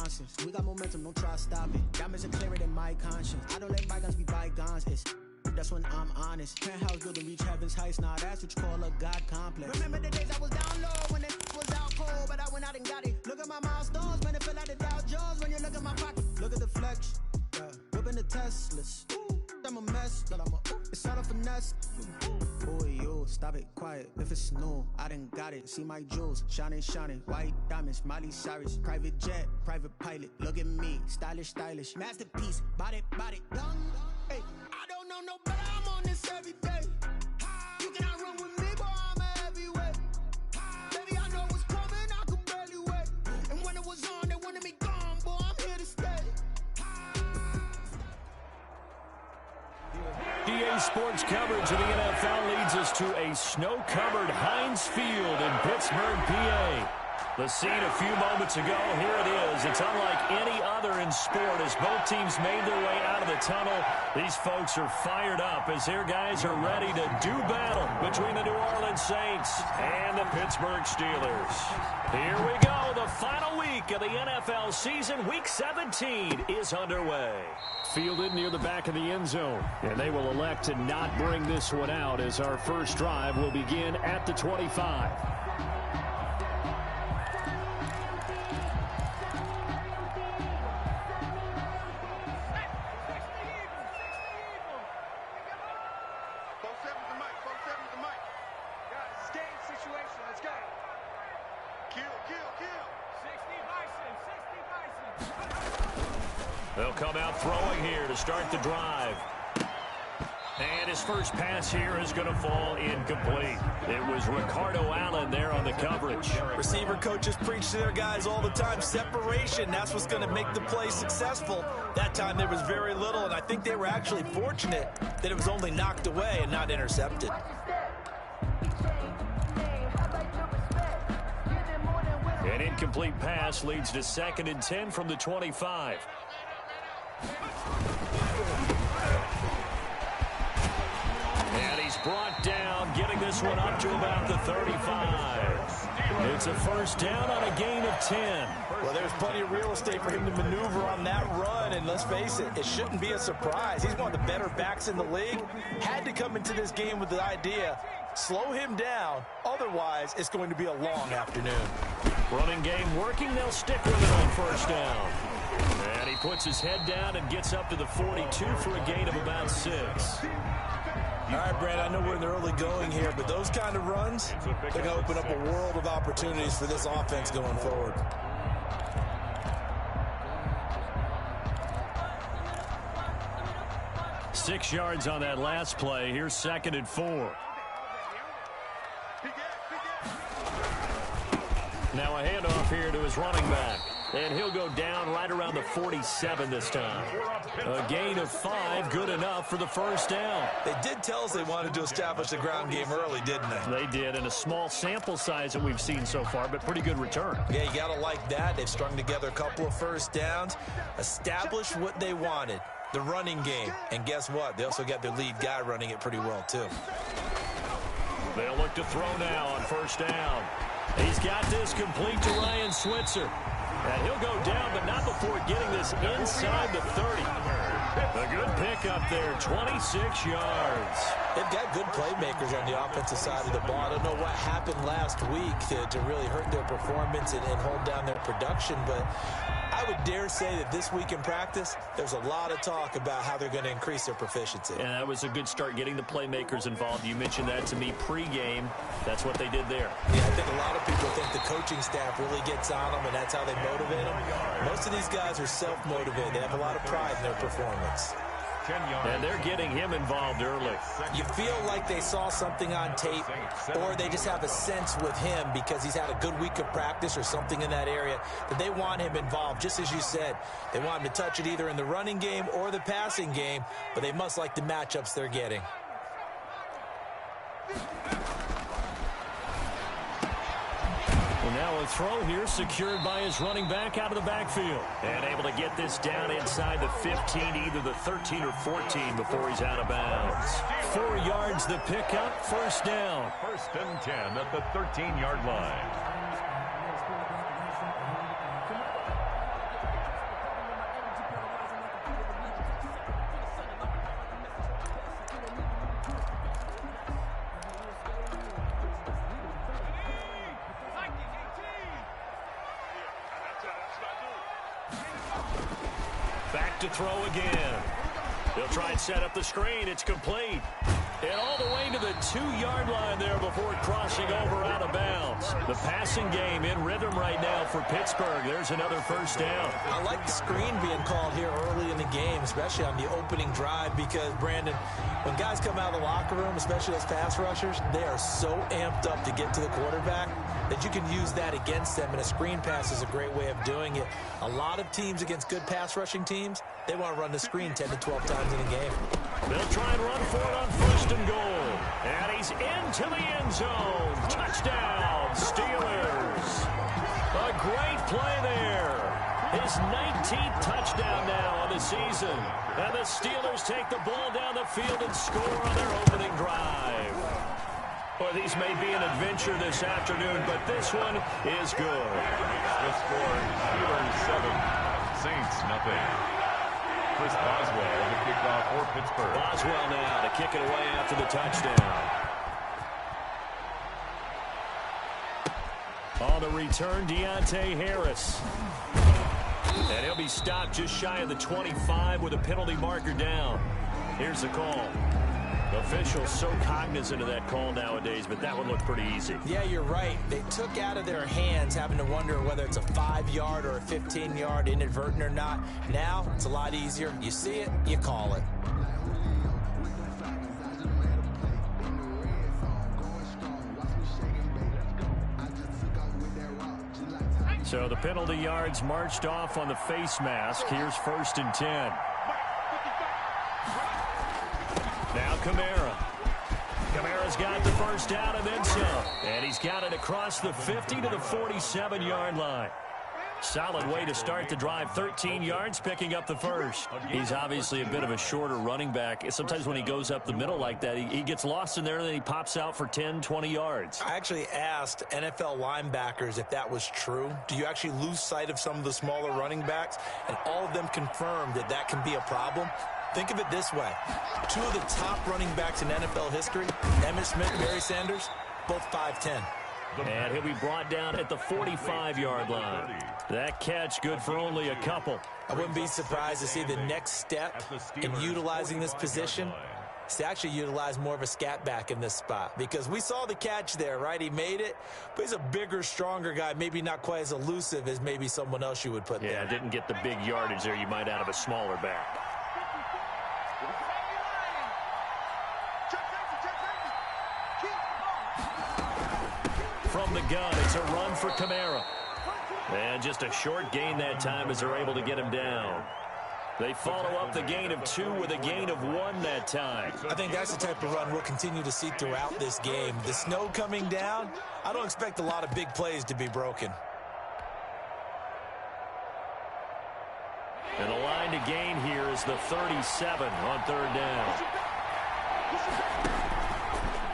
nonsense. We got momentum, don't try to stop it. Diamonds are clearer than my conscience. I don't let bygones be bygones. That's when I'm honest. Penthouse built to reach heaven's heights. Now that's what you call a God complex. Remember the days I was down low when it was out cold, but I went out and got it. Look at my milestones, man, it feel like the Dow Jones when you look at my pocket. Look at the flex, yeah. Whipping the Teslas. I'm a mess, but it's all a finesse. Boy, yo, stop it, quiet. If it's new, I done got it. See my jewels, shining, shining. White diamonds, Miley Cyrus. Private jet, private pilot. Look at me, stylish, stylish. Masterpiece, body, young. Hey, I don't know no better. I'm on this every day. You cannot run with me, boy. I'm a heavyweight. Baby, I know what's coming. I could barely wait. And when it was on, they wanted me gone, boy. I'm here to stay. DA Sports coverage of the NFL leads us to a snow-covered Heinz Field in Pittsburgh, PA. The scene a few moments ago, here it is. It's unlike any other in sport as both teams made their way out of the tunnel. These folks are fired up as their guys are ready to do battle between the New Orleans Saints and the Pittsburgh Steelers. Here we go. The final week of the NFL season, Week 17, is underway. Fielded near the back of the end zone, and they will elect to not bring this one out as our first drive will begin at the 25. They'll come out throwing here to start the drive. And his first pass here is going to fall incomplete. It was Ricardo Allen there on the coverage. Receiver coaches preach to their guys all the time. Separation, that's what's going to make the play successful. That time there was very little, and I think they were actually fortunate that it was only knocked away and not intercepted. An incomplete pass leads to 2nd and 10 from the 25. And he's brought down, getting this one up to about the 35. It's a first down on a gain of 10. Well, there's plenty of real estate for him to maneuver on that run, and let's face it, it shouldn't be a surprise. He's one of the better backs in the league. Had to come into this game with the idea, slow him down, otherwise it's going to be a long afternoon. Running game working, they'll stick with it on first down. And he puts his head down and gets up to the 42 for a gain of about 6. All right, Brad, I know we're in the early going here, but those kind of runs, they're going to open up a world of opportunities for this offense going forward. Six yards on that last play. Here's 2nd and 4. Now a handoff here to his running back. And he'll go down right around the 47 this time. A gain of 5, good enough for the first down. They did tell us they wanted to establish the ground game early, didn't they? They did, and a small sample size that we've seen so far, but pretty good return. Yeah, you got to like that. They've strung together a couple of first downs, established what they wanted, the running game. And guess what? They also got their lead guy running it pretty well, too. They'll look to throw now on first down. He's got this complete to Ryan Switzer. And he'll go down, but not before getting this inside the 30. A good pickup there, 26 yards. They've got good playmakers on the offensive side of the ball. I don't know what happened last week to really hurt their performance and hold down their production, but I would dare say that this week in practice, there's a lot of talk about how they're going to increase their proficiency. And that was a good start getting the playmakers involved. You mentioned that to me pregame. That's what they did there. Yeah, I think a lot of people think the coaching staff really gets on them, and that's how they motivate them. Most of these guys are self-motivated. They have a lot of pride in their performance. And they're getting him involved early. You feel like they saw something on tape, or they just have a sense with him because he's had a good week of practice or something in that area that they want him involved. Just as you said, they want him to touch it either in the running game or the passing game, but they must like the matchups they're getting. Well, now a throw here secured by his running back out of the backfield. And able to get this down inside the 15, either the 13 or 14 before he's out of bounds. 4 yards the pickup, first down. 1st and 10 at the 13-yard line. back to throw again. They'll try and set up the screen. It's complete. And all the way to the 2-yard line there before crossing over out of bounds. The passing game in rhythm right now for Pittsburgh. There's another first down. I like the screen being called here early in the game, especially on the opening drive, because, Brandon, when guys come out of the locker room, especially those pass rushers, they are so amped up to get to the quarterback that you can use that against them, and a screen pass is a great way of doing it. A lot of teams against good pass rushing teams, they want to run the screen 10 to 12 times in a game. They'll try and run for it on 1st and goal. And he's into the end zone. Touchdown, Steelers. A great play there. His 19th touchdown now on the season. And the Steelers take the ball down the field and score on their opening drive. Well, these may be an adventure this afternoon, but this one is good. The score, Steelers 7, Saints nothing. Chris Boswell, the kickoff for Pittsburgh. Boswell now to kick it away after the touchdown. On the return, Deontay Harris. And he'll be stopped just shy of the 25 with a penalty marker down. Here's the call. Officials so cognizant of that call nowadays, but that one looked pretty easy. Yeah, you're right. They took out of their hands having to wonder whether it's a 5-yard or a 15-yard inadvertent or not. Now, it's a lot easier. You see it, you call it. So the penalty yards marched off on the face mask. Here's 1st and 10. Now Kamara. Kamara's got the first down and then some. And he's got it across the 50 to the 47-yard line. Solid way to start the drive. 13 yards, picking up the first. He's obviously a bit of a shorter running back. Sometimes when he goes up the middle like that, he gets lost in there and then he pops out for 10, 20 yards. I actually asked NFL linebackers if that was true. Do you actually lose sight of some of the smaller running backs? And all of them confirmed that that can be a problem. Think of it this way. 2 of the top running backs in NFL history, Emmitt Smith, Barry Sanders, both 5'10". And he'll be brought down at the 45-yard line. That catch good for only a couple. I wouldn't be surprised to see the next step in utilizing this position is to actually utilize more of a scat back in this spot. Because we saw the catch there, right? He made it, but he's a bigger, stronger guy, maybe not quite as elusive as maybe someone else you would put there. Yeah, didn't get the big yardage there you might out of a smaller back. From the gun, it's a run for Kamara. And just a short gain that time as they're able to get him down. They follow up the gain of 2 with a gain of 1 that time. I think that's the type of run we'll continue to see throughout this game. The snow coming down, I don't expect a lot of big plays to be broken. And the line to gain here is the 37 on 3rd down.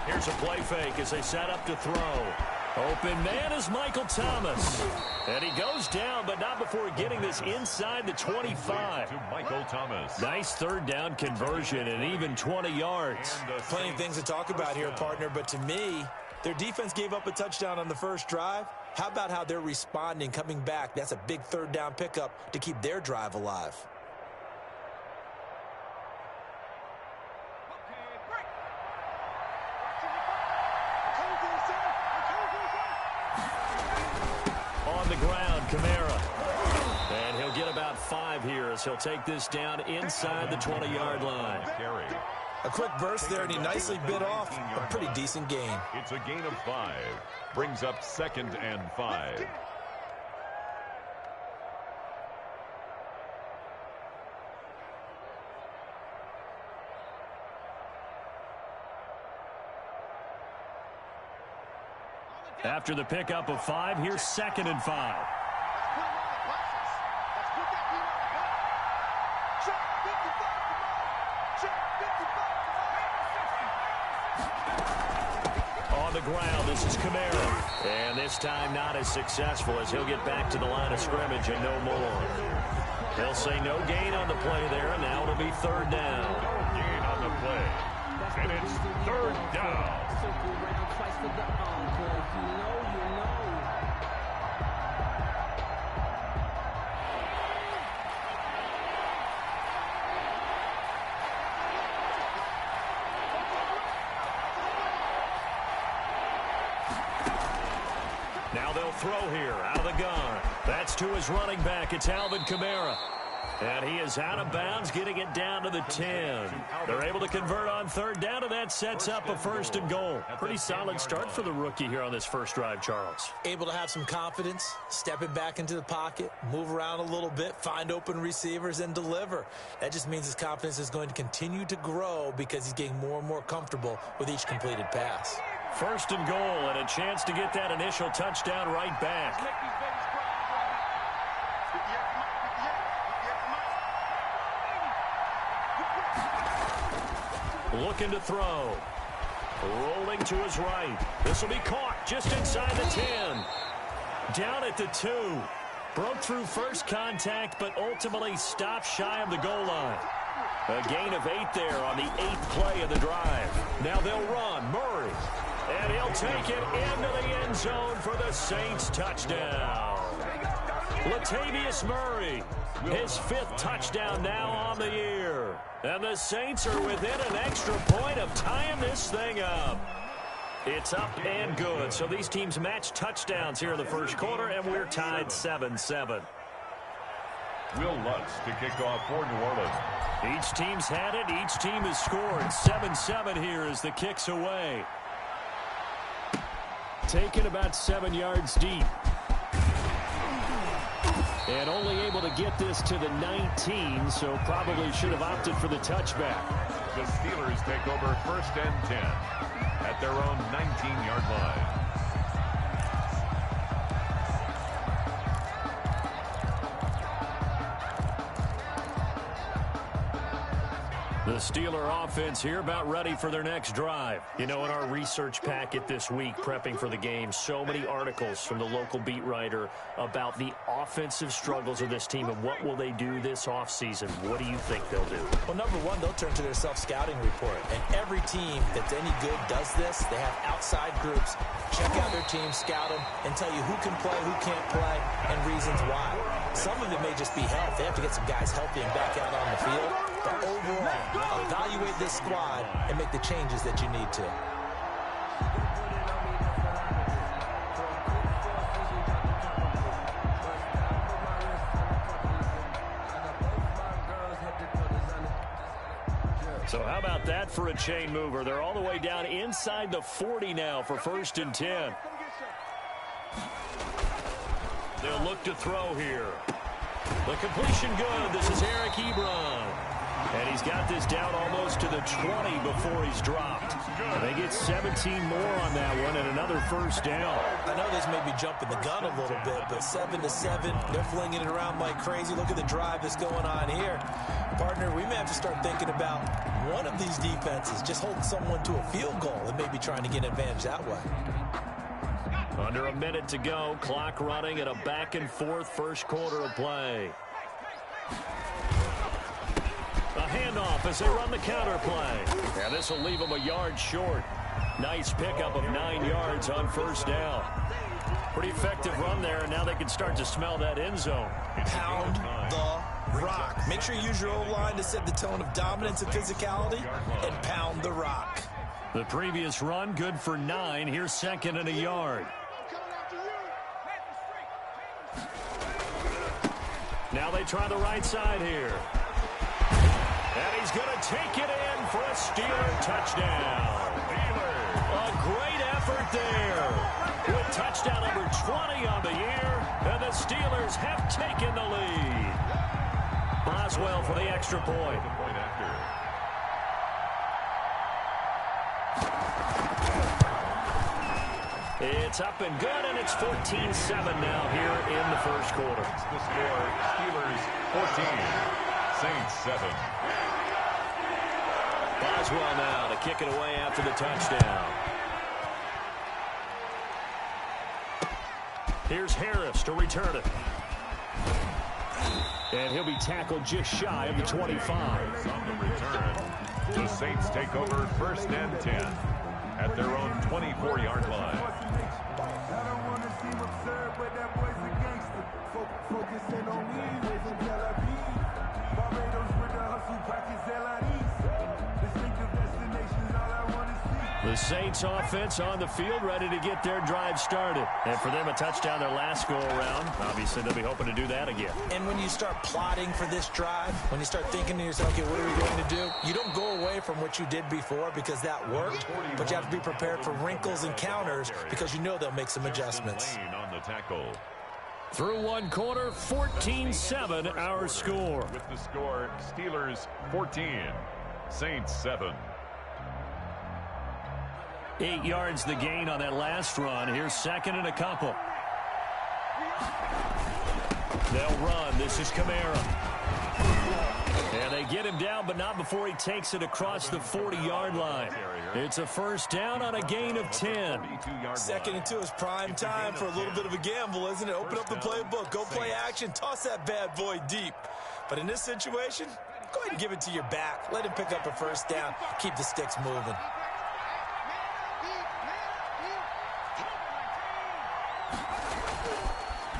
Here's a play fake as they set up to throw. Open man is Michael Thomas. And he goes down, but not before getting this inside the 25. To Michael Thomas. Nice 3rd down conversion and even 20 yards. Plenty of things to talk about here, partner, but to me, their defense gave up a touchdown on the first drive. How about how they're responding, coming back? That's a big 3rd down pickup to keep their drive alive. On the ground, Kamara. And he'll get about 5 here as he'll take this down inside the 20-yard line. A quick burst there, and he nicely bit off a pretty decent gain. It's a gain of 5. Brings up 2nd and 5. After the pickup of 5, here's 2nd and 5. On the ground, this is Kamara. And this time not as successful as he'll get back to the line of scrimmage and no more. They'll say no gain on the play there, and now it'll be 3rd down. No gain on the play. And it's 3rd down. Now they'll throw here out of the gun. That's to his running back. It's Alvin Kamara. And he is out of bounds, getting it down to the 10. They're able to convert on third down, and that sets up a 1st and goal. Pretty solid start for the rookie here on this first drive, Charles. Able to have some confidence, stepping back into the pocket, move around a little bit, find open receivers, and deliver. That just means his confidence is going to continue to grow because he's getting more and more comfortable with each completed pass. 1st and goal, and a chance to get that initial touchdown right back. Looking to throw. Rolling to his right. This will be caught just inside the 10. Down at the 2. Broke through first contact, but ultimately stopped shy of the goal line. A gain of 8 there on the 8th play of the drive. Now they'll run. Murray. And he'll take it into the end zone for the Saints touchdown. Latavius Murray, his 5th touchdown now on the year. And the Saints are within an extra point of tying this thing up. It's up and good. So these teams match touchdowns here in the first quarter, and we're tied 7-7. Will Lutz to kick off for New Orleans. Each team's had it. Each team has scored. 7-7 here as the kick's away. Taken about 7 yards deep. And only able to get this to the 19, so probably should have opted for the touchback. The Steelers take over 1st and 10 at their own 19-yard line. The Steeler offense here about ready for their next drive. You know, in our research packet this week, prepping for the game, so many articles from the local beat writer about the offensive struggles of this team and what will they do this offseason. What do you think they'll do? Well, number one, they'll turn to their self-scouting report. And every team that's any good does this. They have outside groups. Check out their team, scout them, and tell you who can play, who can't play, and reasons why. Some of it may just be health. They have to get some guys healthy and back out on the field. But overall, evaluate this squad and make the changes that you need to. So how about that for a chain mover? They're all the way down inside the 40 now for 1st and 10. They'll look to throw here. The completion good. This is Eric Ebron. And he's got this down almost to the 20 before he's dropped. They get 17 more on that one and another 1st down. I know this may be jumping the gun a little bit, but 7-7, they're flinging it around like crazy. Look at the drive that's going on here. Partner, we may have to start thinking about one of these defenses just holding someone to a field goal and maybe trying to get an advantage that way. Under a minute to go, clock running at a back-and-forth first quarter of play. A handoff as they run the counter play. And this will leave them a yard short. Nice pickup of 9 yards on 1st down. Pretty effective run there, and now they can start to smell that end zone. Pound the rock. Make sure you use your O-line to set the tone of dominance and physicality, and pound the rock. The previous run, good for 9. Here's 2nd and a yard. Now they try the right side here. And he's going to take it in for a Steeler touchdown. A great effort there. With touchdown number 20 on the year, and the Steelers have taken the lead. Boswell for the extra point. It's up and good, and it's 14-7 now here in the first quarter. The score, Steelers 14, Saints 7. Boswell now to kick it away after the touchdown. Here's Harris to return it. And he'll be tackled just shy of the 25. On the return, the Saints take over 1st and 10 at their own 24-yard line. The Saints offense on the field, ready to get their drive started. And for them, a touchdown their last go-around. Obviously, they'll be hoping to do that again. And when you start plotting for this drive, when you start thinking to yourself, okay, what are we going to do? You don't go away from what you did before because that worked, but you have to be prepared for wrinkles and counters because you know they'll make some adjustments. On the tackle. Through one quarter, 14-7 our score. With the score, Steelers 14, Saints 7. 8 yards the gain on that last run. Here's second and a couple. They'll run. This is Kamara. And they get him down, but not before he takes it across the 40-yard line. It's a first down on a gain of 10. Second and 2 is prime time for a little bit of a gamble, isn't it? Open up the playbook. Go play action. Toss that bad boy deep. But in this situation, go ahead and give it to your back. Let him pick up a first down. Keep the sticks moving.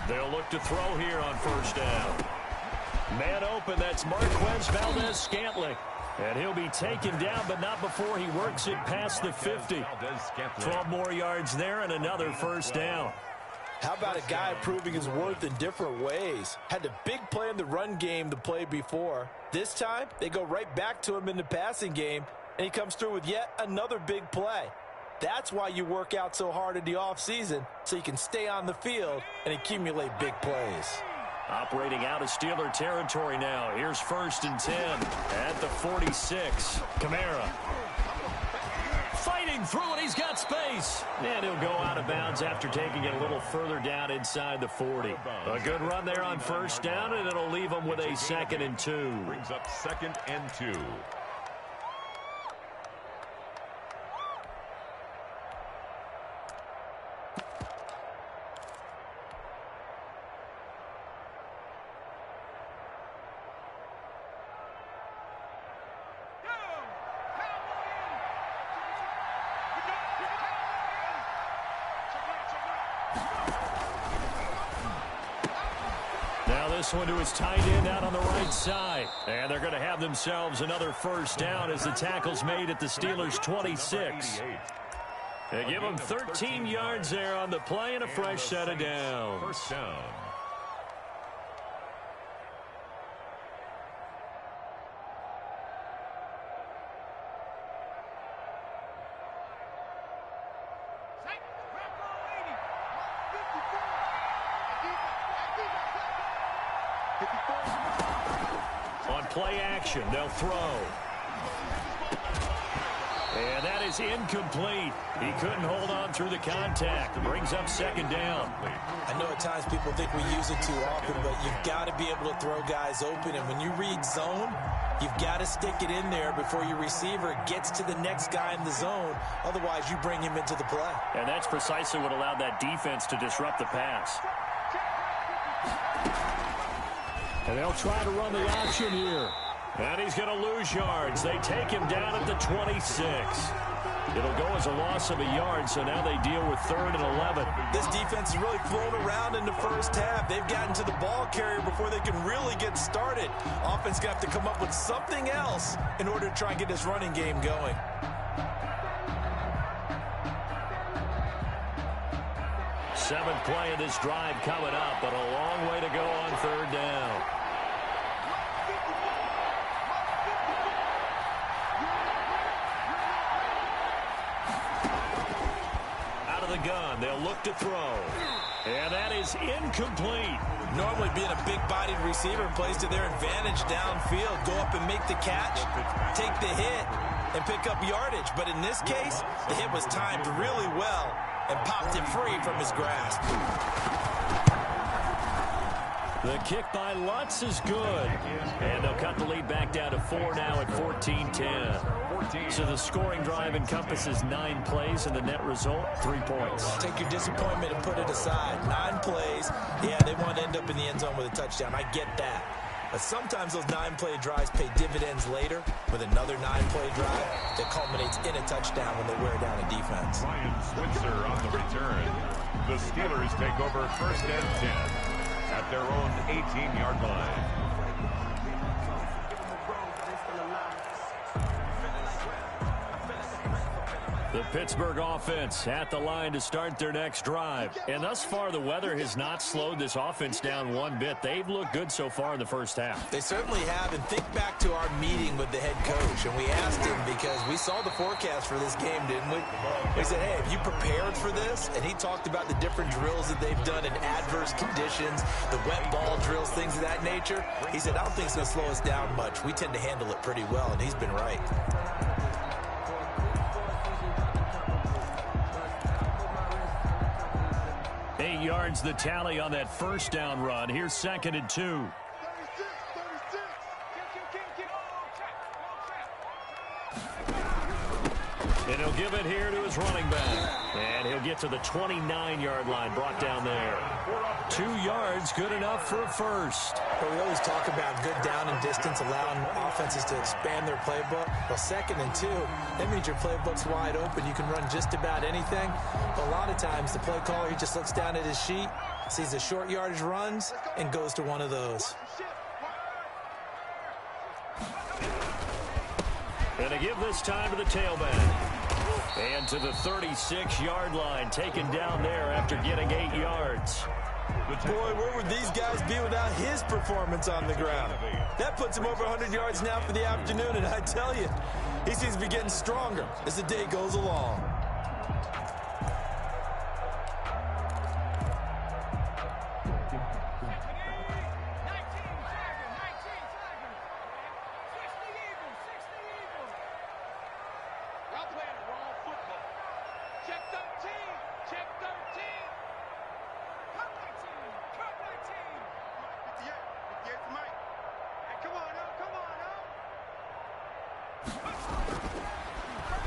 They'll look to throw here on first down. Man open, that's Marquez Valdez-Scantling. And he'll be taken down, but not before he works it past the 50. 12 more yards there and another first down. How about a guy proving his worth in different ways? Had a big play in the run game the play before. This time, they go right back to him in the passing game, and he comes through with yet another big play. That's why you work out so hard in the offseason, so you can stay on the field and accumulate big plays. Operating out of Steeler territory now. Here's first and 10 at the 46. Kamara fighting through it. He's got space. And he'll go out of bounds after taking it a little further down inside the 40. A good run there on first down, and it'll leave him with a second and 2. Brings up second and 2. This one to his tight end out on the right side. And they're going to have themselves another first down as the tackle's made at the Steelers' 26. They give them 13 yards there on the play and a fresh set of downs. First down. On play action, they'll throw. And that is incomplete. He couldn't hold on through the contact. It brings up second down. I know at times people think we use it too often, but you've got to be able to throw guys open. And when you read zone, you've got to stick it in there before your receiver gets to the next guy in the zone. Otherwise, you bring him into the play. And that's precisely what allowed that defense to disrupt the pass. And they'll try to run the option here. And he's going to lose yards. They take him down at the 26. It'll go as a loss of a yard, so now they deal with 3rd and 11. This defense has really flown around in the first half. They've gotten to the ball carrier before they can really get started. Offense going to have to come up with something else in order to try and get this running game going. Seventh play of this drive coming up, but a long way to go on 3rd down. Out of the gun, they'll look to throw. And that is incomplete. Normally being a big-bodied receiver plays to their advantage downfield. Go up and make the catch, take the hit, and pick up yardage. But in this case, the hit was timed really well and popped it free from his grasp. The kick by Lutz is good. And they'll cut the lead back down to 4 now at 14-10. So the scoring drive encompasses 9 plays, and the net result, 3 points. Take your disappointment and put it aside. 9 plays. Yeah, they want to end up in the end zone with a touchdown. I get that. But sometimes those 9-play drives pay dividends later with another 9-play drive that culminates in a touchdown when they wear down a defense. Ryan Switzer on the return. The Steelers take over 1st and 10 at their own 18-yard line. The Pittsburgh offense at the line to start their next drive. And thus far, the weather has not slowed this offense down one bit. They've looked good so far in the first half. They certainly have. And think back to our meeting with the head coach. And we asked him, because we saw the forecast for this game, didn't we? We said, hey, have you prepared for this? And he talked about the different drills that they've done in adverse conditions, the wet ball drills, things of that nature. He said, I don't think it's going to slow us down much. We tend to handle it pretty well, and he's been right. 8 yards the tally on that first down run. Here's 2nd and 2. And he'll give it here to his running back. And he'll get to the 29-yard line, brought down there. 2 yards, good enough for a first. Well, we always talk about good down and distance, allowing offenses to expand their playbook. Well, 2nd and 2, that means your playbook's wide open. You can run just about anything. But a lot of times, the play caller, he just looks down at his sheet, sees the short yardage runs, and goes to one of those. And to give this time to the tailback. And to the 36-yard line, taken down there after getting 8 yards. Boy, where would these guys be without his performance on the ground? That puts him over 100 yards now for the afternoon, and I tell you, he seems to be getting stronger as the day goes along.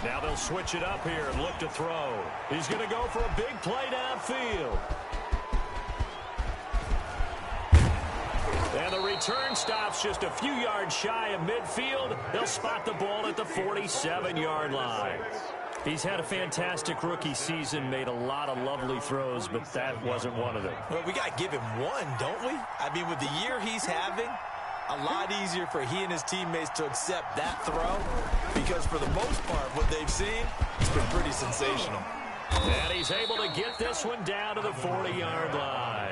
Now they'll switch it up here and look to throw. He's going to go for a big play downfield. And the return stops just a few yards shy of midfield. They'll spot the ball at the 47-yard line. He's had a fantastic rookie season, made a lot of lovely throws, but that wasn't one of them. Well, we got to give him one, don't we? I mean, with the year he's having, a lot easier for he and his teammates to accept that throw, because for the most part, what they've seen, it's been pretty sensational. And he's able to get this one down to the 40-yard line.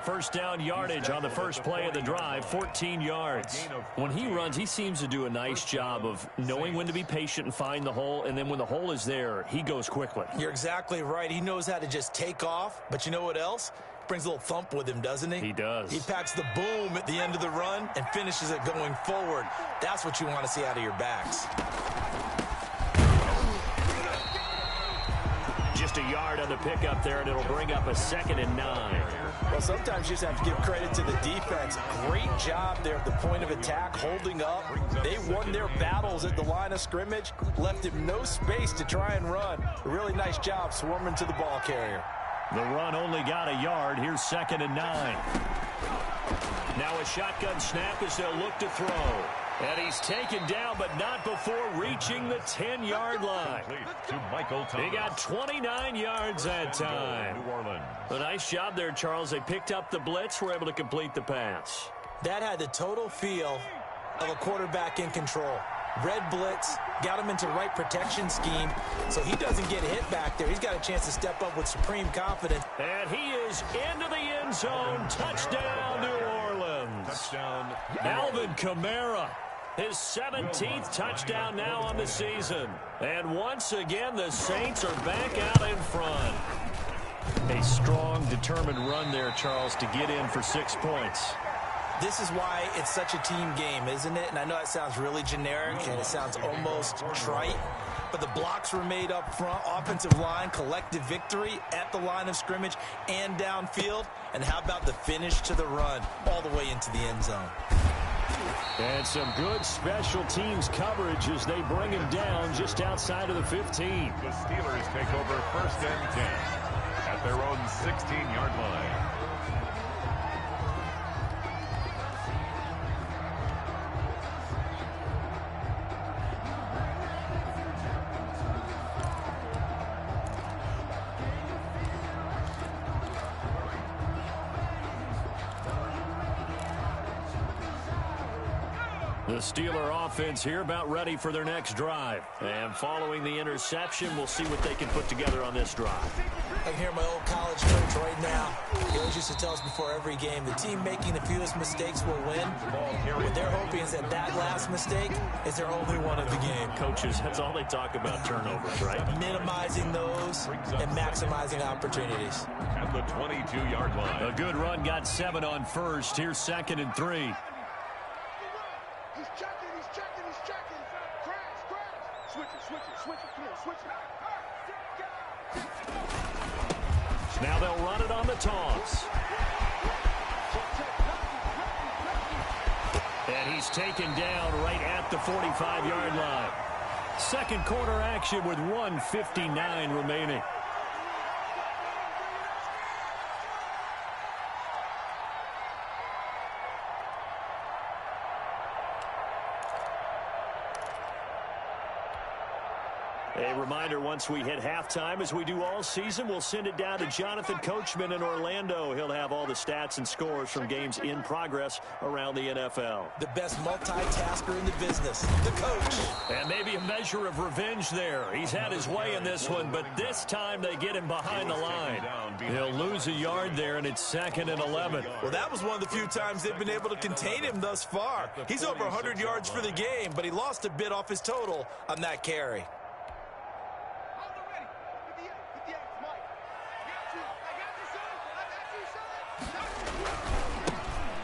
First down yardage on the first play of the drive, 14 yards. When he runs, he seems to do a nice job of knowing when to be patient and find the hole, and then when the hole is there, he goes quickly. You're exactly right. He knows how to just take off, but you know what else? Brings a little thump with him, doesn't he? He does. He packs the boom at the end of the run and finishes it going forward. That's what you want to see out of your backs. Just a yard on the pickup there, and it'll bring up a 2nd and 9. Well, sometimes you just have to give credit to the defense. Great job there at the point of attack, holding up. They won their battles at the line of scrimmage, left him no space to try and run. A really nice job swarming to the ball carrier. The run only got a yard. Here's 2nd and 9. Now a shotgun snap as they'll look to throw. And he's taken down, but not before reaching the 10-yard line. He got 29 yards that time. A nice job there, Charles. They picked up the blitz, were able to complete the pass. That had the total feel of a quarterback in control. Red blitz, got him into right protection scheme, so he doesn't get hit back there. He's got a chance to step up with supreme confidence. And he is into the end zone. Touchdown, New Orleans. Touchdown. Alvin Kamara, his 17th touchdown now on the season. And once again, the Saints are back out in front. A strong, determined run there, Charles, to get in for 6 points. This is why it's such a team game, isn't it? And I know that sounds really generic and it sounds almost trite, but the blocks were made up front, offensive line, collective victory at the line of scrimmage and downfield. And how about the finish to the run all the way into the end zone? And some good special teams coverage as they bring him down just outside of the 15. The Steelers take over 1st and 10 at their own 16-yard line. The Steeler offense here about ready for their next drive. And following the interception, we'll see what they can put together on this drive. I can hear my old college coach right now. He always used to tell us before every game, the team making the fewest mistakes will win. What they're hoping is that last mistake is their only one of the game. Coaches, that's all they talk about, turnovers, right? Minimizing those and maximizing opportunities. At the 22-yard line. A good run got 7 on first. Here's 2nd and 3. He's checking. Crash. Switch it. Come on, switch it. Now they'll run it on the toss. And he's taken down right at the 45-yard line. Second quarter action with 1:59 remaining. A reminder, once we hit halftime, as we do all season, we'll send it down to Jonathan Coachman in Orlando. He'll have all the stats and scores from games in progress around the NFL. The best multitasker in the business, the coach. And maybe a measure of revenge there. He's had his way in this one, but this time they get him behind the line. He'll lose a yard there, and it's 2nd and 11. Well, that was one of the few times they've been able to contain him thus far. He's over 100 yards for the game, but he lost a bit off his total on that carry.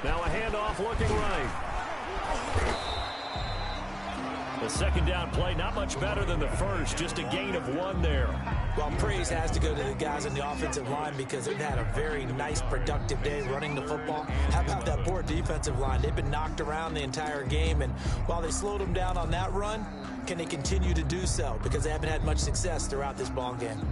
Now a handoff looking right. The second down play, not much better than the first, just a gain of 1 there. Well, praise has to go to the guys on the offensive line because they've had a very nice, productive day running the football. How about that poor defensive line? They've been knocked around the entire game, and while they slowed them down on that run, can they continue to do so? Because they haven't had much success throughout this ball game.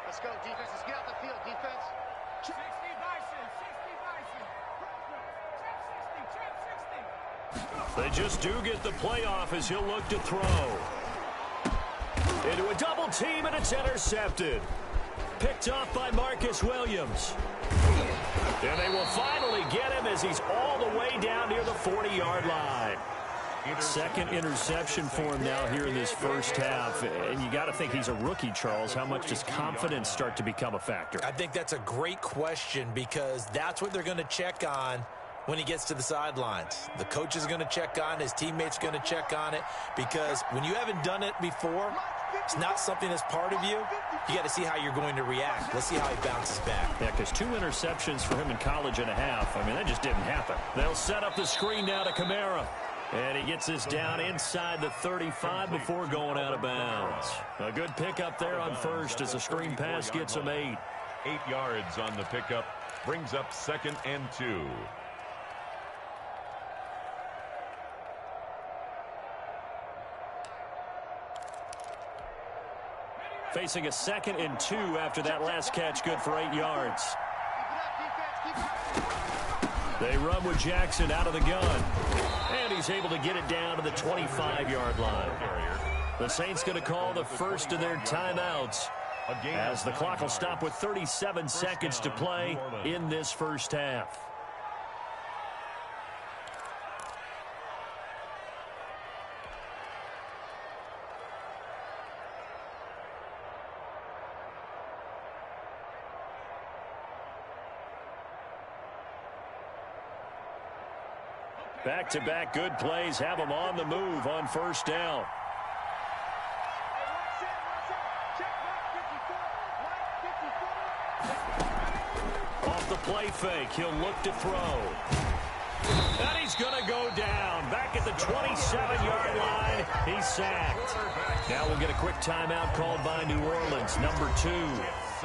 Let's go, defense. Let's get out the field, defense. 60 Bison, 60 Bison. They just do get the playoff as he'll look to throw. Into a double team, and it's intercepted. Picked off by Marcus Williams. And they will finally get him as he's all the way down near the 40-yard line. Second interception for him now here in this first half. And you got to think he's a rookie, Charles. How much does confidence start to become a factor? I think that's a great question because that's what they're going to check on when he gets to the sidelines. The coach is going to check on it. His teammates are going to check on it because when you haven't done it before, it's not something that's part of you. You got to see how you're going to react. Let's see how he bounces back. Yeah, because 2 interceptions for him in college and a half. I mean, that just didn't happen. They'll set up the screen now to Kamara. And he gets this down inside the 35 before going out of bounds. A good pickup there on first as the screen pass gets him 8. 8 yards on the pickup. Brings up 2nd and 2. Facing a 2nd and 2 after that last catch, good for 8 yards. They run with Jackson out of the gun. And he's able to get it down to the 25-yard line. The Saints going to call the first of their timeouts as the clock will stop with 37 seconds to play in this first half. Back-to-back good plays have them on the move on first down. Off the play fake, he'll look to throw. And he's going to go down. Back at the 27-yard line, he's sacked. Now we'll get a quick timeout called by New Orleans, number 2,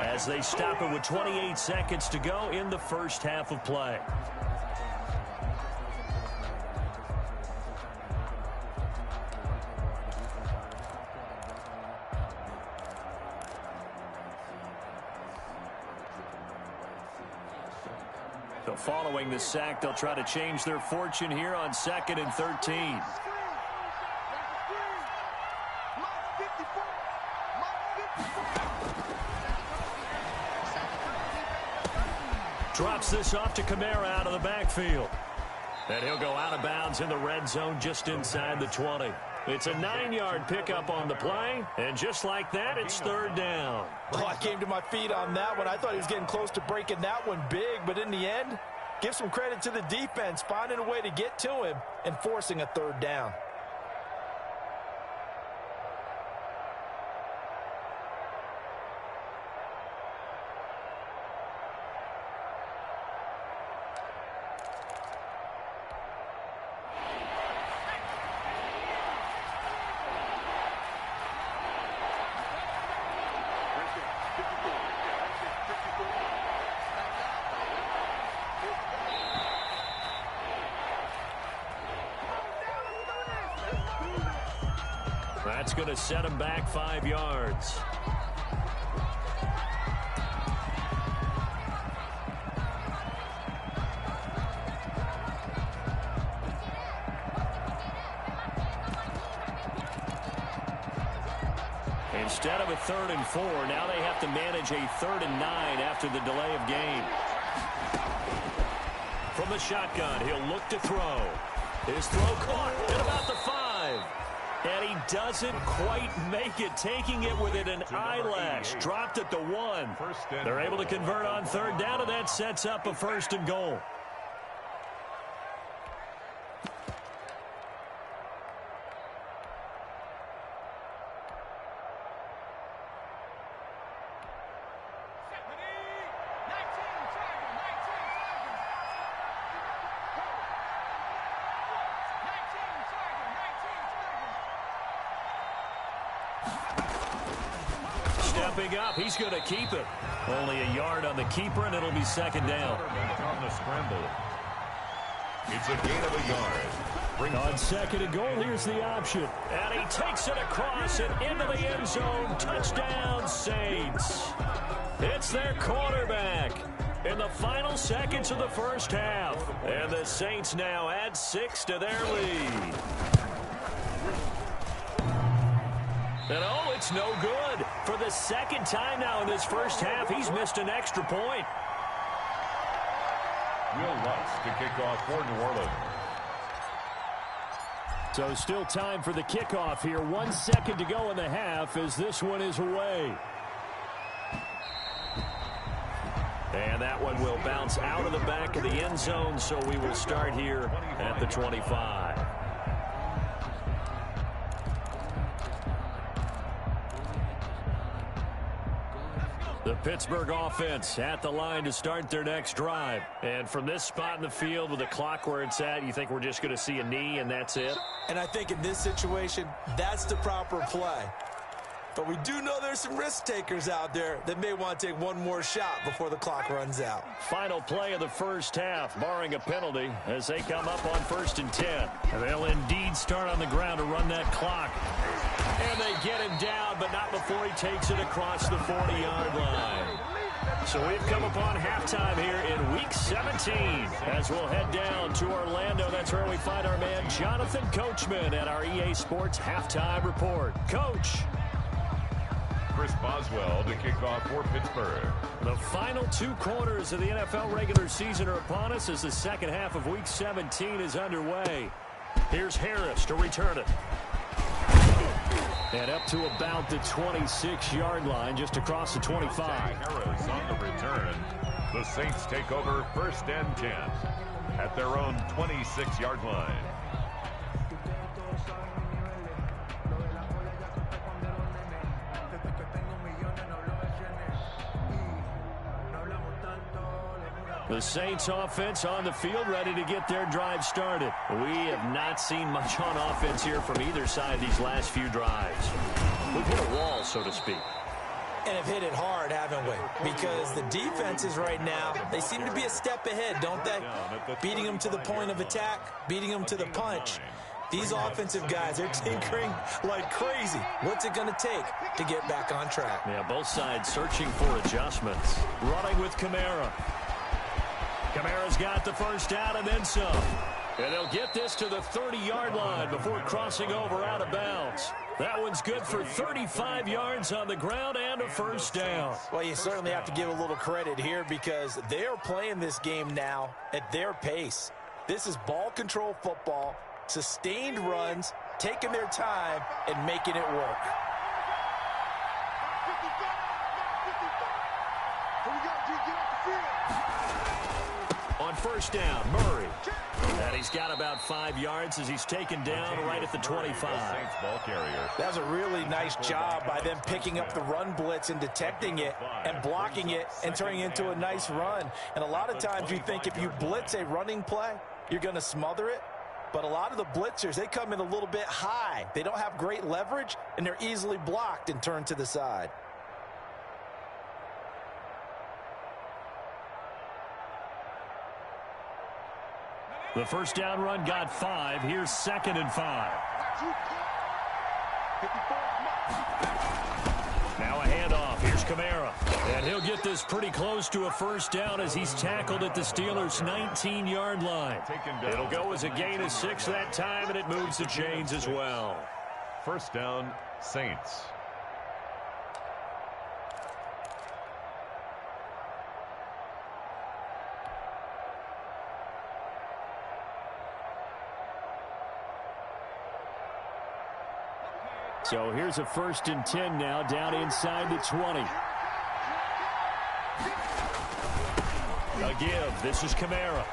as they stop it with 28 seconds to go in the first half of play. So following the sack, they'll try to change their fortune here on 2nd and 13. Drops this off to Kamara out of the backfield. And he'll go out of bounds in the red zone just inside the 20. It's a 9-yard pickup on the play, and just like that, it's 3rd down. Oh, I came to my feet on that one. I thought he was getting close to breaking that one big, but in the end, give some credit to the defense, finding a way to get to him and forcing a 3rd down. That's going to set him back 5 yards. Instead of a 3rd and 4, now they have to manage a 3rd and 9 after the delay of game. From the shotgun, he'll look to throw. His throw caught at about the 5. And he doesn't quite make it, taking it within an eyelash. Dropped at the 1. They're able to convert on 3rd down, and that sets up a 1st and goal. Stepping up, he's going to keep it. Only a yard on the keeper, and it'll be 2nd down. On the scramble. It's a gain of a yard. On 2nd and goal, here's the option. And he takes it across and into the end zone. Touchdown, Saints. It's their quarterback in the final seconds of the first half. And the Saints now add 6 to their lead. And oh, it's no good. For the 2nd time now in this first half, he's missed an extra point. Will Lutz to kick off for New Orleans. So still time for the kickoff here. 1 second to go in the half as this one is away. And that one will bounce out of the back of the end zone, so we will start here at the 25. The Pittsburgh offense at the line to start their next drive. And from this spot in the field with the clock where it's at, you think we're just going to see a knee and that's it? And I think in this situation, that's the proper play. But we do know there's some risk takers out there that may want to take one more shot before the clock runs out. Final play of the first half, barring a penalty, as they come up on 1st and 10. And they'll indeed start on the ground to run that clock. And they get him down, but not before he takes it across the 40-yard line. So we've come upon halftime here in Week 17 as we'll head down to Orlando. That's where we find our man Jonathan Coachman at our EA Sports Halftime Report. Coach. Chris Boswell to kick off for Pittsburgh. The final 2 quarters of the NFL regular season are upon us as the second half of Week 17 is underway. Here's Harris to return it. And up to about the 26-yard line, just across the 25. Harris on the return. The Saints take over 1st and 10 at their own 26-yard line. The Saints offense on the field, ready to get their drive started. We have not seen much on offense here from either side these last few drives. We've hit a wall, so to speak. And have hit it hard, haven't we? Because the defenses right now, they seem to be a step ahead, don't they? Beating them to the point of attack, beating them to the punch. These offensive guys, they're tinkering like crazy. What's it going to take to get back on track? Yeah, both sides searching for adjustments. Running with Kamara. Kamara's got the first down and then some. And they'll get this to the 30-yard line before crossing over out of bounds. That one's good for 35 yards on the ground and a first down. Well, you certainly have to give a little credit here because they're playing this game now at their pace. This is ball control football, sustained runs, taking their time, and making it work. On first down, Murray. And he's got about 5 yards as he's taken down right at the 25. Saints ball carrier. That was a really nice job by them picking up the run blitz and detecting it and blocking it and turning it into a nice run. And a lot of times you think if you blitz a running play, you're going to smother it. But a lot of the blitzers, they come in a little bit high. They don't have great leverage, and they're easily blocked and turned to the side. The first down run got 5. Here's 2nd and 5. Now a handoff. Here's Kamara. And he'll get this pretty close to a first down as he's tackled at the Steelers' 19-yard line. It'll go as a gain of 6 that time, and it moves the chains as well. First down, Saints. So here's a 1st and 10 now, down inside the 20. A give. This is Kamara.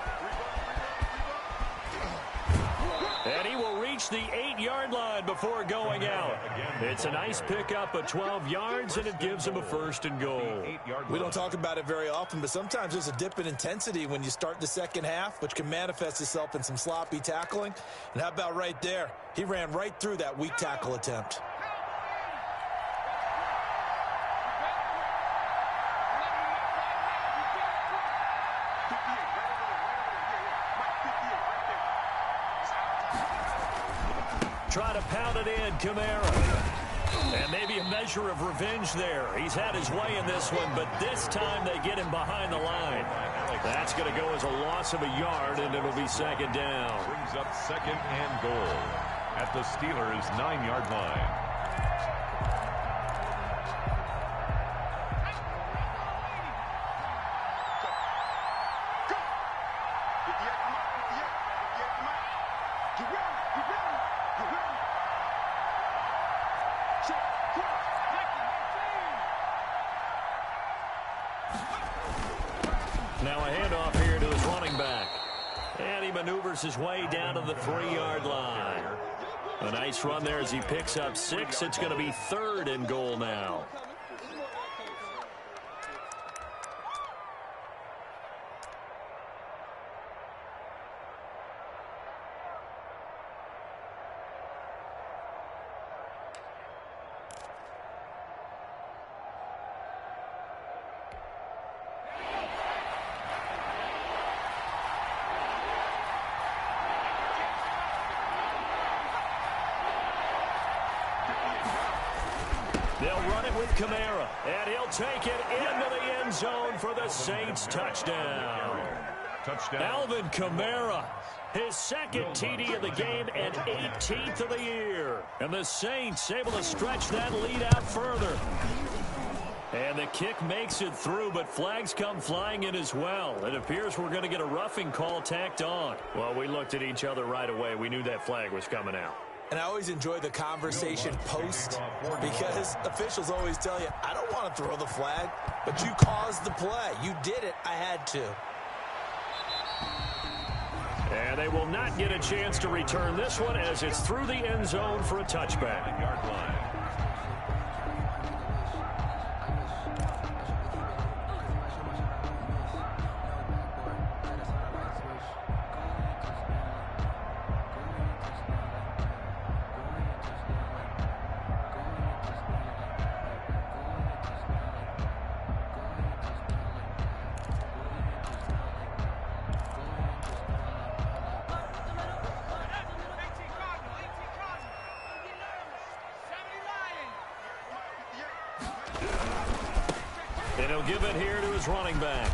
And he will reach the 8-yard line before going out. It's a nice pickup of 12 yards, and it gives him a 1st and goal. We don't talk about it very often, but sometimes there's a dip in intensity when you start the second half, which can manifest itself in some sloppy tackling. And how about right there? He ran right through that weak tackle attempt. Try to pound it in, Kamara. And maybe a measure of revenge there. He's had his way in this one, but this time they get him behind the line. That's going to go as a loss of a yard, and it'll be 2nd down. Brings up 2nd and goal at the Steelers' 9-yard line. Now a handoff here to his running back. And he maneuvers his way down to the 3-yard line. A nice run there as he picks up 6. It's going to be 3rd and goal now. They'll run it with Kamara, and he'll take it into the end zone for the Saints touchdown. Alvin Kamara, his 2nd TD of the game and 18th of the year. And the Saints able to stretch that lead out further. And the kick makes it through, but flags come flying in as well. It appears we're going to get a roughing call tacked on. Well, we looked at each other right away. We knew that flag was coming out. And I always enjoy the conversation post because officials always tell you, I don't want to throw the flag, but you caused the play. You did it. I had to. And they will not get a chance to return this one as it's through the end zone for a touchback. And he'll give it here to his running back.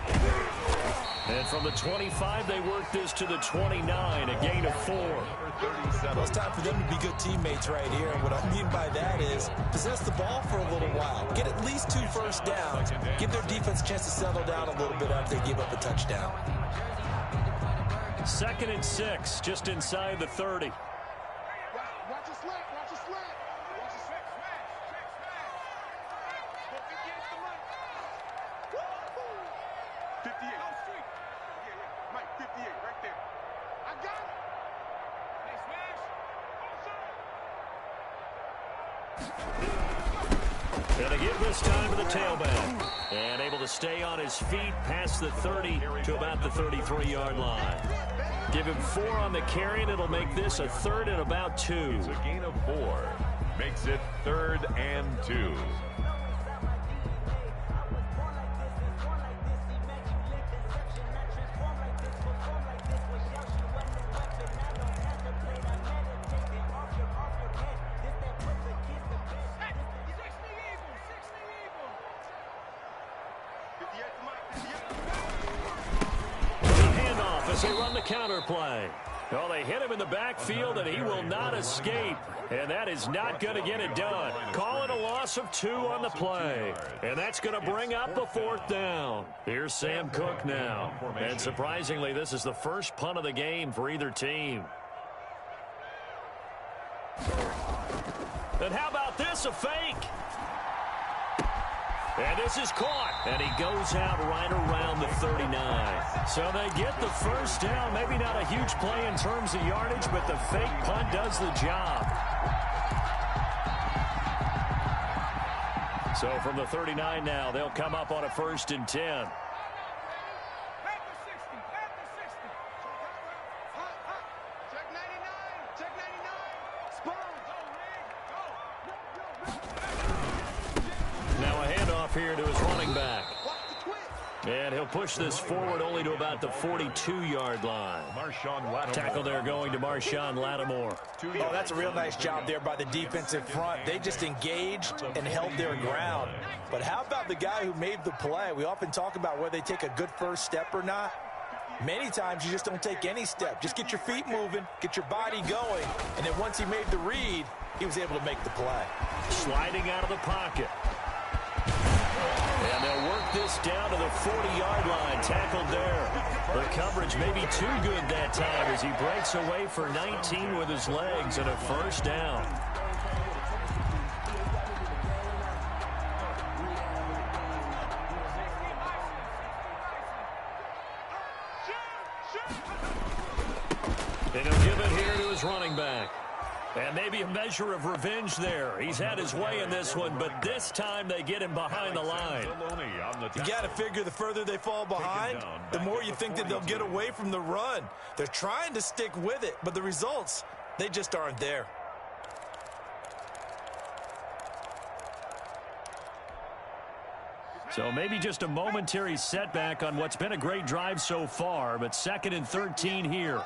And from the 25, they work this to the 29, a gain of 4. Well, it's time for them to be good teammates right here. And what I mean by that is possess the ball for a little while. Get at least 2 first downs. Give their defense a chance to settle down a little bit after they give up a touchdown. 2nd and 6, just inside the 30. Watch your slant. Watch your slant. Watch your slant. Go 58 to the right. 58. No street. Yeah. Mike, 58 right there. I got it. Hey, smash. And a give this time to the tailback. And able to stay on his feet past the 30 to about the 33-yard line. Give him 4 on the carry, and it'll make this a 3rd and about 2. It's a gain of 4. Makes it 3rd and 2. As they run the counter play. Well, they hit him in the backfield, and he will not escape. And that is not going to get it done. Call it a loss of 2 on the play. And that's going to bring up a 4th down. Here's Sam Cook now. And surprisingly, this is the first punt of the game for either team. And how about this, a fake? And this is caught. And he goes out right around the 39. So they get the first down. Maybe not a huge play in terms of yardage, but the fake punt does the job. So from the 39 now, they'll come up on a 1st and 10. Here to his running back. And he'll push this forward only to about the 42-yard line. Tackle there going to Marshawn Lattimore. Oh, that's a real nice job there by the defensive front. They just engaged and held their ground. But how about the guy who made the play? We often talk about whether they take a good first step or not. Many times you just don't take any step. Just get your feet moving, get your body going, and then once he made the read, he was able to make the play. Sliding out of the pocket. And they'll work this down to the 40-yard line, tackled there. The coverage may be too good that time as he breaks away for 19 with his legs and a 1st down. And he'll give it here to his running back. And maybe a measure of revenge there. He's had his way in this one, but this time they get him behind the line. You got to figure the further they fall behind, the more you think that they'll get away from the run. They're trying to stick with it, but the results, they just aren't there. So maybe just a momentary setback on what's been a great drive so far, but 2nd and 13 here.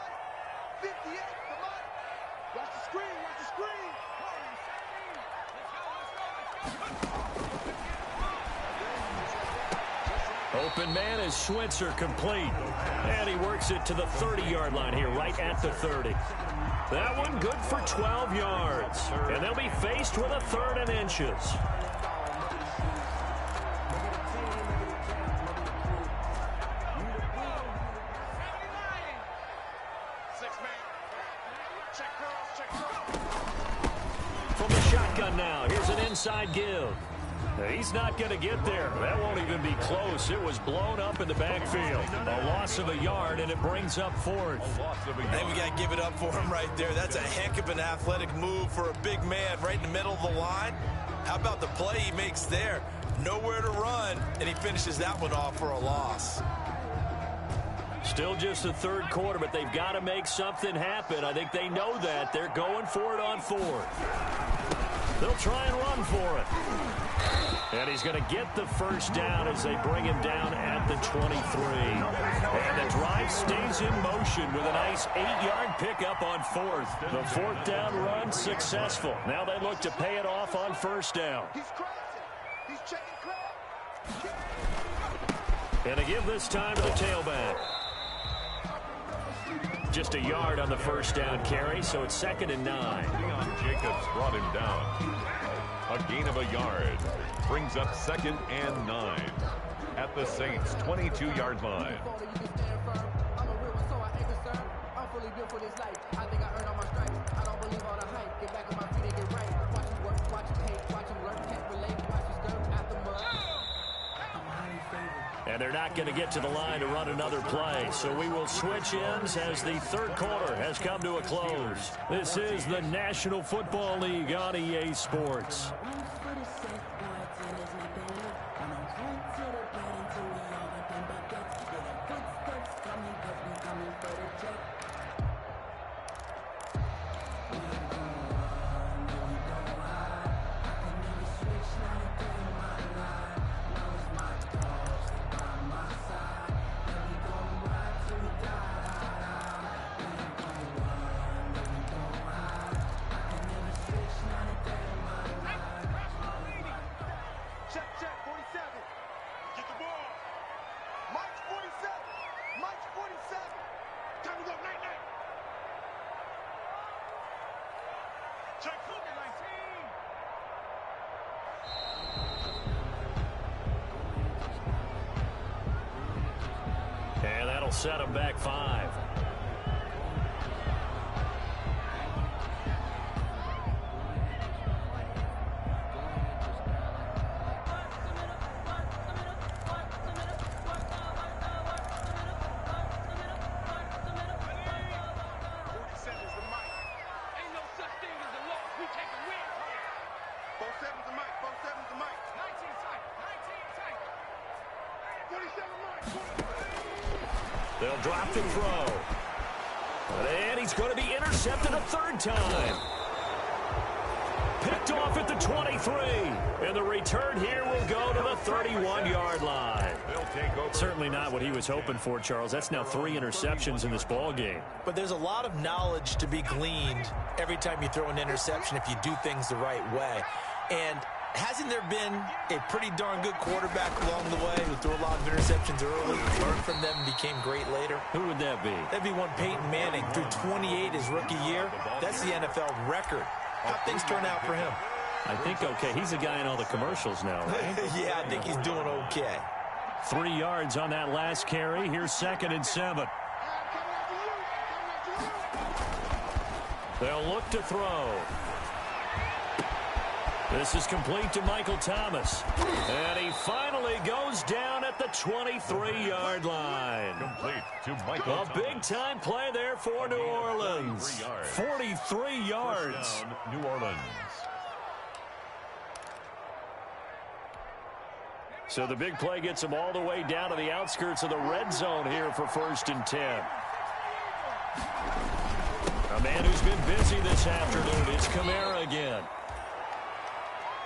Open man is Schweitzer complete. And he works it to the 30-yard line here, right at the 30. That one good for 12 yards. And they'll be faced with a 3rd and inches. From the shotgun now, here's an inside give. He's not going to get there. That won't even be close. It was blown up in the backfield. A loss of a yard, and it brings up 4th. Hey, we got to give it up for him right there. That's a heck of an athletic move for a big man right in the middle of the line. How about the play he makes there? Nowhere to run, and he finishes that one off for a loss. Still just the 3rd quarter, but they've got to make something happen. I think they know that. They're going for it on 4th. They'll try and run for it. And he's going to get the first down as they bring him down at the 23. And the drive stays in motion with a nice 8-yard pickup on 4th. The 4th down run successful. Now they look to pay it off on 1st down. He's crossing. He's checking crowd. And to give this time to the tailback. Just a yard on the first down carry, so it's 2nd and 9. Leon Jacobs brought him down. A gain of a yard brings up 2nd and 9 at the Saints' 22-yard line. And they're not going to get to the line to run another play. So we will switch ends as the third quarter has come to a close. This is the National Football League on EA Sports. And that'll set him back 5. They'll drop the throw. And he's going to be intercepted a third time. Picked off at the 23. And the return here will go to the 31-yard line. Certainly not what he was hoping for, Charles. That's now 3 interceptions in this ball game. But there's a lot of knowledge to be gleaned every time you throw an interception if you do things the right way. And hasn't there been a pretty darn good quarterback along the way who threw a lot of interceptions early, learned from them, and became great later? Who would that be? That'd be one Peyton Manning. Threw 28 his rookie year. That's the NFL record. How'd things turn out for him? I think okay. He's a guy in all the commercials now, right? Yeah, I think he's doing okay. 3 yards on that last carry. Here's 2nd and 7. They'll look to throw. This is complete to Michael Thomas. And he finally goes down at the 23-yard line. Complete to Michael Thomas. A big-time play there for New Orleans. 43 yards. New Orleans. So the big play gets him all the way down to the outskirts of the red zone here for 1st and 10. A man who's been busy this afternoon is Kamara again.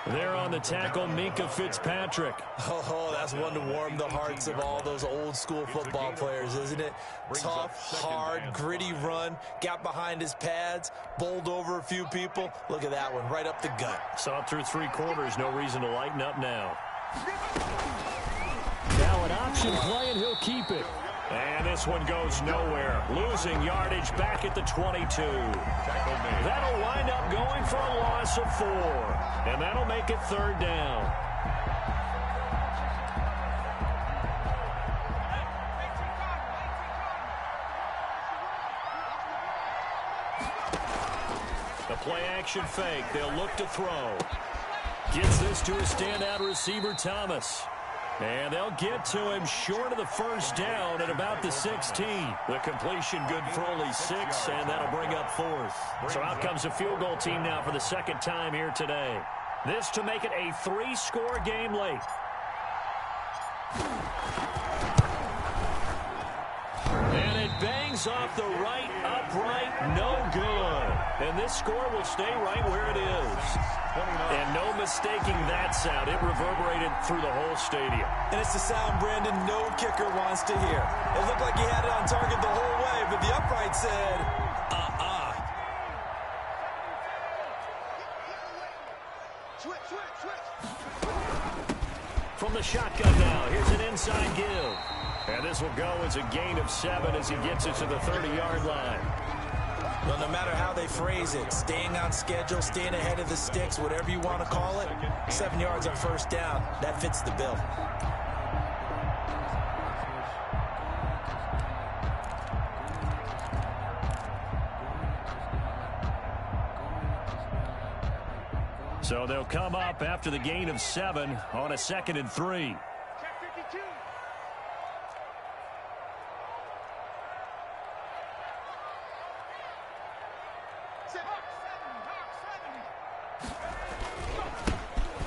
There on the tackle, Minkah Fitzpatrick. Oh, that's one to warm the hearts of all those old-school football players, isn't it? Tough, hard, gritty run, got behind his pads, bowled over a few people. Look at that one, right up the gut. Saw it through 3 quarters, no reason to lighten up now. Now an option play, and he'll keep it. And this one goes nowhere. Losing yardage back at the 22. That'll wind up going for a loss of 4. And that'll make it 3rd down. The play action fake. They'll look to throw. Gets this to a standout receiver, Thomas. And they'll get to him short of the 1st down at about the 16. The completion good for only 6, and that'll bring up 4th. So out comes a field goal team now for the 2nd time here today. This to make it a 3-score game late. And it bangs off the right upright, no good. And this score will stay right where it is. And no mistaking that sound. It reverberated through the whole stadium. And it's the sound, Brandon, no kicker wants to hear. It looked like he had it on target the whole way, but the upright said, from the shotgun now. Here's an inside give. And this will go as a gain of 7 as he gets it to the 30-yard line. Well, no matter how they phrase it, staying on schedule, staying ahead of the sticks, whatever you want to call it, 7 yards on first down, that fits the bill. So they'll come up after the gain of 7 on a 2nd and 3. Check 52.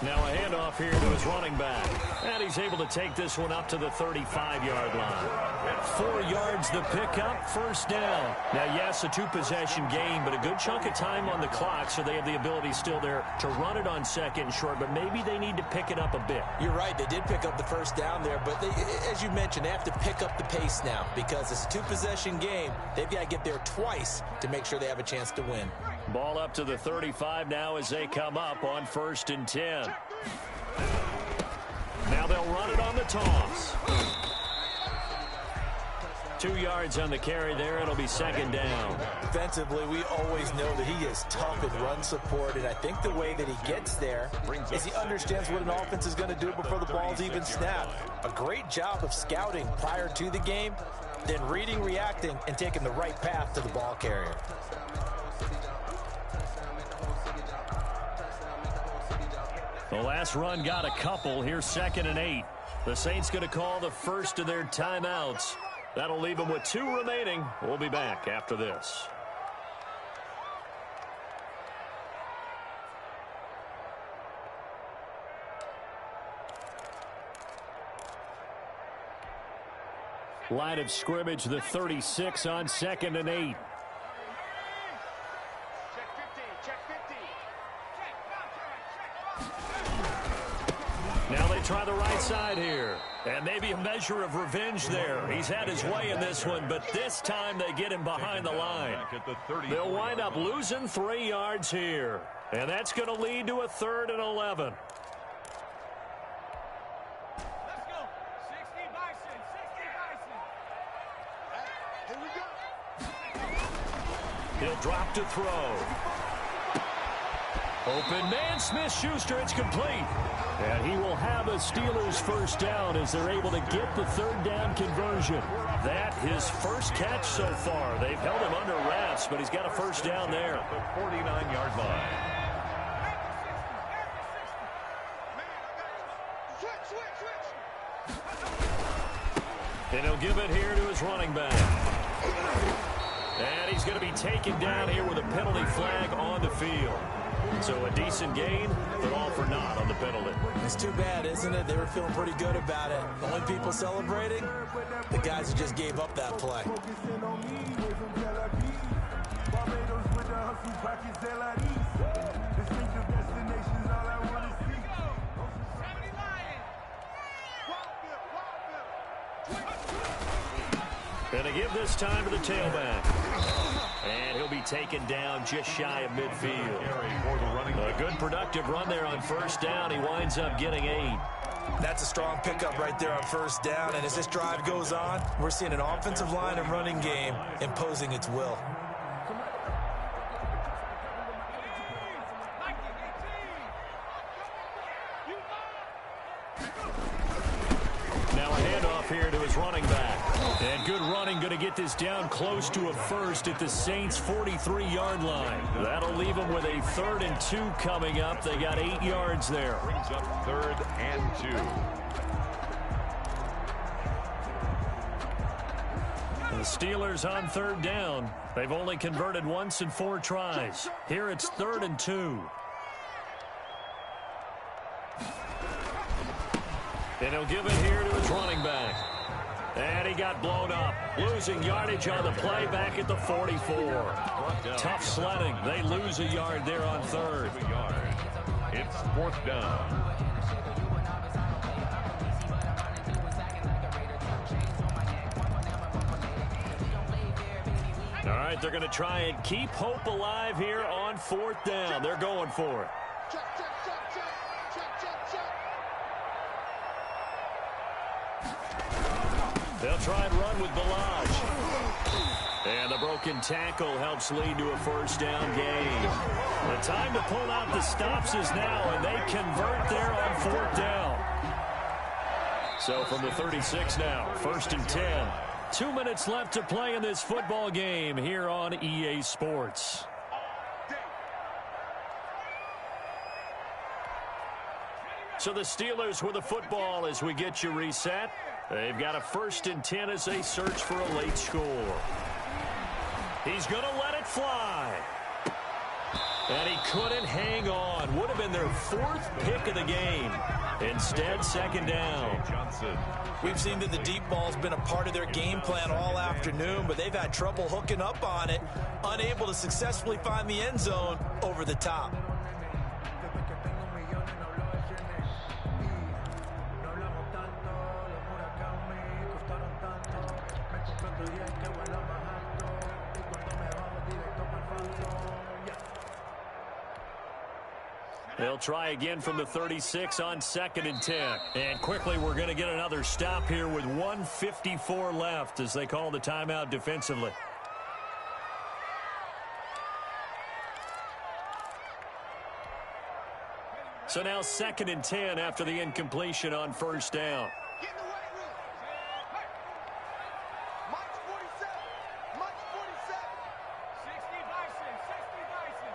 Now a handoff here to his running back. And he's able to take this one up to the 35-yard line. 4 yards the pickup, first down. Now, yes, a 2-possession game, but a good chunk of time on the clock, so they have the ability still there to run it on 2nd and short, but maybe they need to pick it up a bit. You're right, they did pick up the first down there, but they, as you mentioned, they have to pick up the pace now because it's a 2-possession game. They've got to get there twice to make sure they have a chance to win. Ball up to the 35 now as they come up on 1st and 10. Now they'll run it on the toss. 2 yards on the carry there. It'll be 2nd down. Defensively, we always know that he is tough in run support, and I think the way that he gets there is he understands what an offense is going to do before the ball's even snapped. A great job of scouting prior to the game, then reading, reacting, and taking the right path to the ball carrier. The last run got a couple. Here's 2nd and 8. The Saints going to call the first of their timeouts. That'll leave them with 2 remaining. We'll be back after this. Line of scrimmage, the 36 on 2nd and 8. Now they try the right side here. And maybe a measure of revenge there. He's had his way in this one, but this time they get him behind the line. They'll wind up losing 3 yards here. And that's going to lead to a 3rd and 11. Let's go. 60 Bison. 60 Bison. Here we go. He'll drop to throw. Open man, Smith-Schuster, it's complete. And he will have a Steelers first down as they're able to get the 3rd down conversion. That his first catch so far. They've held him under wraps, but he's got a first down there. The 49-yard line. And he'll give it here to his running back. And he's going to be taken down here with a penalty flag on the field. So a decent gain, but all for naught on the penalty. It's too bad, isn't it? They were feeling pretty good about it. The only people celebrating, the guys who just gave up that play. Gonna give this time to the tailback. And he'll be taken down just shy of midfield. A good productive run there on first down. He winds up getting 8. That's a strong pickup right there on first down. And as this drive goes on, we're seeing an offensive line and running game imposing its will. Now a handoff here to his running back. And good running, going to get this down close to a first at the Saints' 43-yard line. That'll leave them with a 3rd and 2 coming up. They got 8 yards there. Brings up 3rd and 2. The Steelers on 3rd down. They've only converted once in 4 tries. Here it's 3rd and 2. And he'll give it here to his running back. And he got blown up. Losing yardage on the play back at the 44. Tough sledding. They lose a yard there on 3rd. It's 4th down. All right, they're going to try and keep hope alive here on 4th down. They're going for it. They'll try and run with Balaj. And the broken tackle helps lead to a first down gain. The time to pull out the stops is now, and they convert there on fourth down. So from the 36 now, 1st and 10. 2 minutes left to play in this football game here on EA Sports. So the Steelers with the football as we get you reset. They've got a 1st and 10 as they search for a late score. He's going to let it fly. And he couldn't hang on. Would have been their 4th pick of the game. Instead, 2nd down. We've seen that the deep ball's been a part of their game plan all afternoon, but they've had trouble hooking up on it, unable to successfully find the end zone over the top. They'll try again from the 36 on 2nd and 10. And quickly, we're going to get another stop here with 1:54 left as they call the timeout defensively. So now 2nd and 10 after the incompletion on 1st down. Get in the weight room. Hey. Mike's 47. Mike's 47. 60 Dyson. 60 Dyson.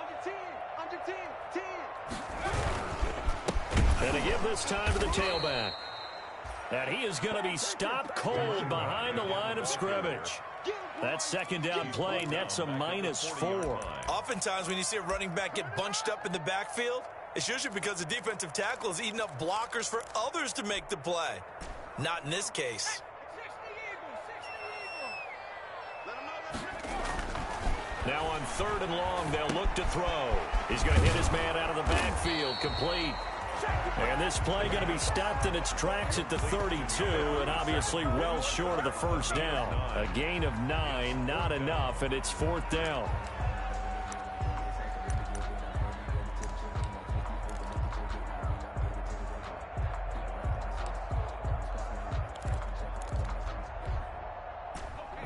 Under 10. Under 10. 10. And to give this time to the tailback. And he is going to be stopped cold behind the line of scrimmage. That 2nd down play nets a -4. Oftentimes when you see a running back get bunched up in the backfield, it's usually because the defensive tackle is eating up blockers for others to make the play. Not in this case. Now on 3rd and long, they'll look to throw. He's going to hit his man out of the backfield, complete. And this play going to be stopped in its tracks at the 32, and obviously well short of the 1st down. A gain of 9, not enough, and it's 4th down.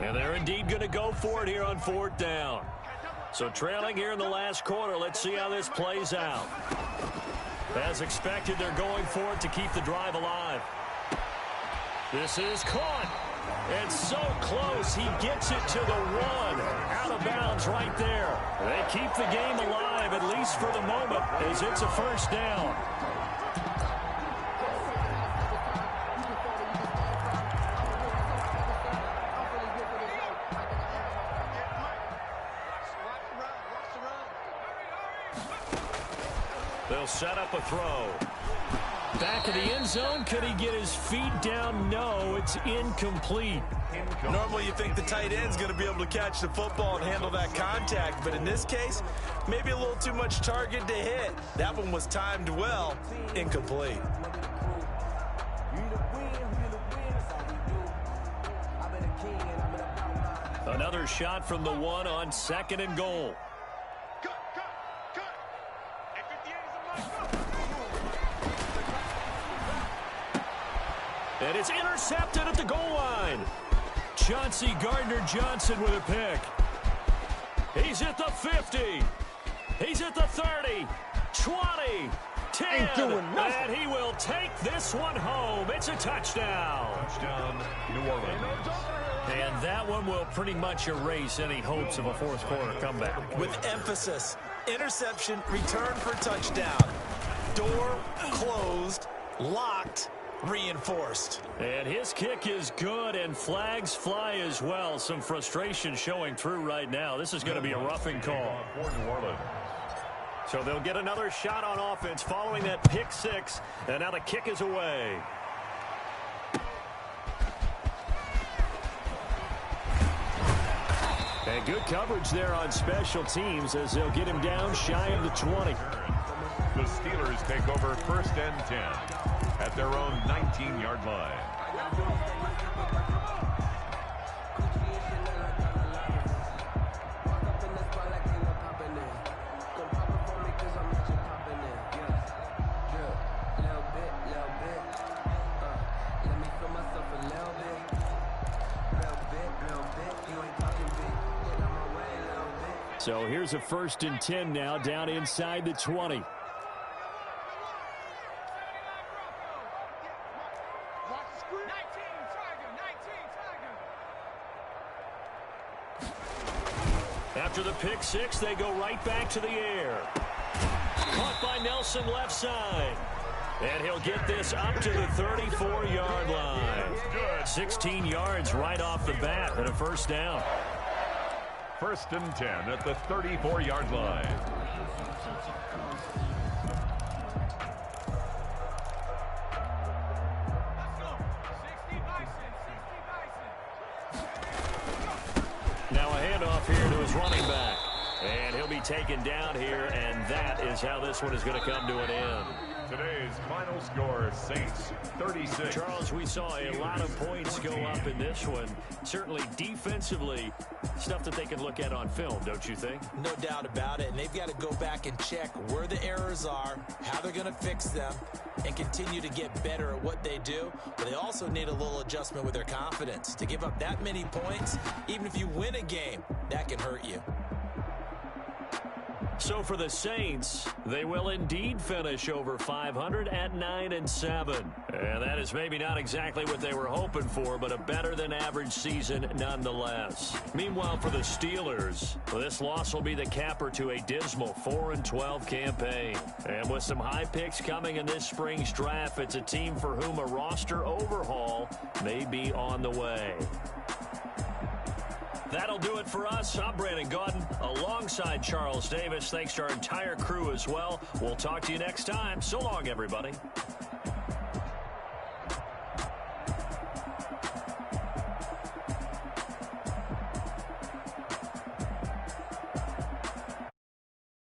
And they're indeed going to go for it here on 4th down. So trailing here in the last quarter, let's see how this plays out. As expected, they're going for it to keep the drive alive. This is caught. And so close, he gets it to the 1. Out of bounds right there. They keep the game alive, at least for the moment, as it's a 1st down. They'll set up a throw. Back in the end zone. Could he get his feet down? No, it's incomplete. Normally you think the tight end's going to be able to catch the football and handle that contact, but in this case, maybe a little too much target to hit. That one was timed well. Incomplete. Another shot from the 1 on 2nd and goal. And it's intercepted at the goal line. Chauncey Gardner-Johnson with a pick. He's at the 50. He's at the 30. 20. 10. And he will take this one home. It's a touchdown. Touchdown, New Orleans. And that one will pretty much erase any hopes of a 4th quarter comeback. With emphasis. Interception, return for touchdown. Door closed, locked, reinforced. And his kick is good, and flags fly as well. Some frustration showing through right now. This is going to be a roughing call. For New Orleans. So they'll get another shot on offense following that pick 6, and now the kick is away. And good coverage there on special teams as they'll get him down shy of the 20. The Steelers take over 1st and 10 at their own 19-yard line. Let me feel myself a little bit. So here's a 1st and 10 now, down inside the 20. After the pick six, they go right back to the air. Caught by Nelson left side. And he'll get this up to the 34-yard line. 16 yards right off the bat and a 1st down. 1st and 10 at the 34-yard line. Now a handoff here to his running back. And he'll be taken down here, and that is how this one is going to come to an end. Today's final score, Saints 36. Charles, we saw a lot of points go up in this one. Certainly defensively, stuff that they can look at on film, don't you think? No doubt about it. And they've got to go back and check where the errors are, how they're going to fix them, and continue to get better at what they do. But they also need a little adjustment with their confidence. To give up that many points, even if you win a game, that can hurt you. So for the Saints, they will indeed finish over 500 at 9-7. And that is maybe not exactly what they were hoping for, but a better than average season nonetheless. Meanwhile, for the Steelers, this loss will be the capper to a dismal 4-12 campaign. And with some high picks coming in this spring's draft, it's a team for whom a roster overhaul may be on the way. That'll do it for us. I'm Brandon Gaudin alongside Charles Davis. Thanks to our entire crew as well. We'll talk to you next time. So long, everybody.